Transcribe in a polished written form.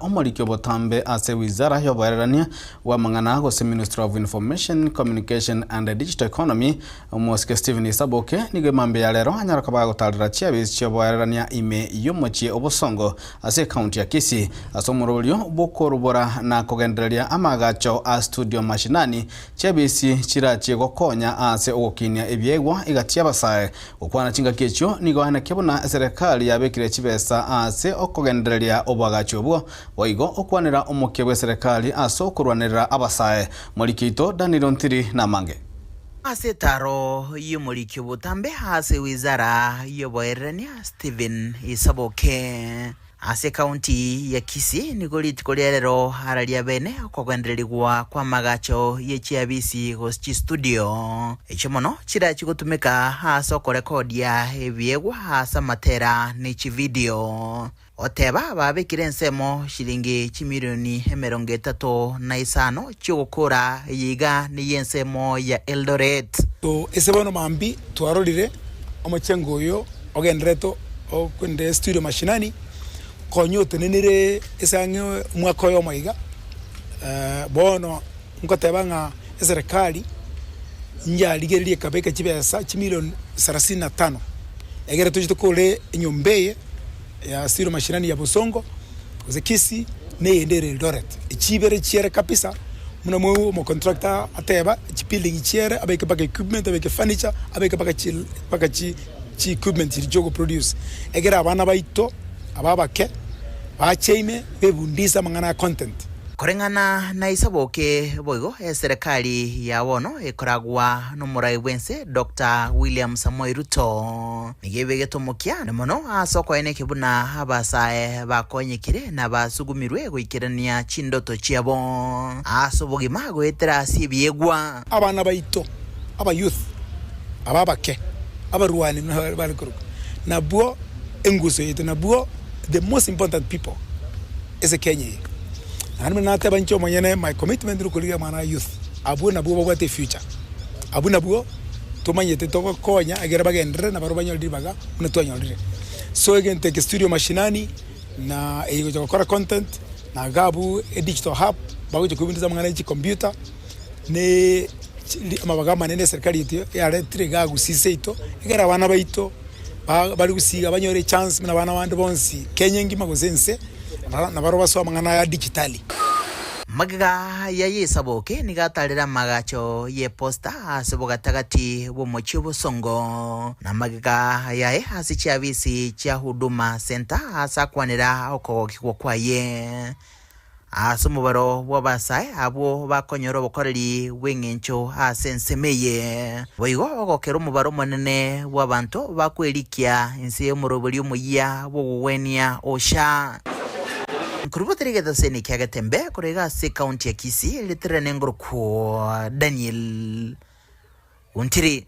Omolikyo Botambe ase wizara yoboererania wa mang'ana gose Ministry of Information, Communication and Digital Economy Mosike Stephen Isaboke nige mambe ya lero anyaraka bagotarira chiabis choboererania ime yomochie obosongo ase county ya Kisii asomorolio bokorubora na kugendereria amagacho a studio mashinani chiabisi chirachie gokonya ase ogokinia ebyegwa igatia basae okwana chinga kecho nigo anakebona serikali yabekire chibesa ase okugendereria obagacho obwo waigo okwanira omoke bwa serikali aso kurwanira abasae Molikito Daniel Ntiri na mange ase taro Molikyo Botambe ase wizara yoboererania Stephen Isaboke ase county ya Kisii nigolitiko lero haralia bene okwendereligwa kwa magacho yechiabisi gochi studio echemono chira chigutumika ase korekodia ebyegwa ase matera nichi video oteba babekire ensemo shilingi chimilioni 35 chigukura yiga ni yensemo ya Eldoret so esebono mambi twarorire omochengo oyo ogendereto okwende studio mashinani konyoto nenire esange mwaka yo maiga bono nkotebanga serikali njaligerie kabeka chibesa chimilioni 35 egere tujitokole nyombeye ya studio mashinani ya Bosongo ze Kisii ne endere Eldoret ichibere chiere kabisa muna mo contractor ateba chipiling chiere abeke baka equipment abeke furniture abeke baka chi equipment jogo produce egera abana baito ababake bacheime bebundisa mangana content korengana na Isaboke boigo serikali ya wono ekoragwa no murai wense Dr. William Samoei Ruto nigebe tomokia nemono asoko ene kibuna abasae bakonyekire na basugumirwe goikirania chindoto chiabo asobogi mago etera sibyegwa abana baito aba youth ababake abaruani balikuru nabuo enguso yetu nabuo the most important people is a Kenya. Anime na teba ncho monyene my commitment ru kuliga mana youth. Abu na buo bagwate future. Abu na buo to manyete to konya agera bagendere na baruba nyoldi baga na to nyoldi. So again take studio mashinani na ego chokora content na gabu a digital hub bago chokubinza mangana chi computer ne amabaga manene serikali yetu ya retire gagu siseito egera bana baito bari gusiga banyore chance na bana bandi bonsi Kenya ngima gozense na baro baso mangana ya digitali magaga ya Isaboke nigatarira magacho ye posta asebogatagati bomochi Bosongo na magaga ya hasi chiabisi chia huduma center asakwanira okogikwo kwaye asumubaro wabasae abo bakonyoro bokoreri wengencho asensemeye boigo ogokero mubaro manene wabantu bakwelikia inse murobori omuya bogwenia osha kuruboterege daseni kyagatembe kurega se county ya Kisii litere nengro ko Daniel Ntiri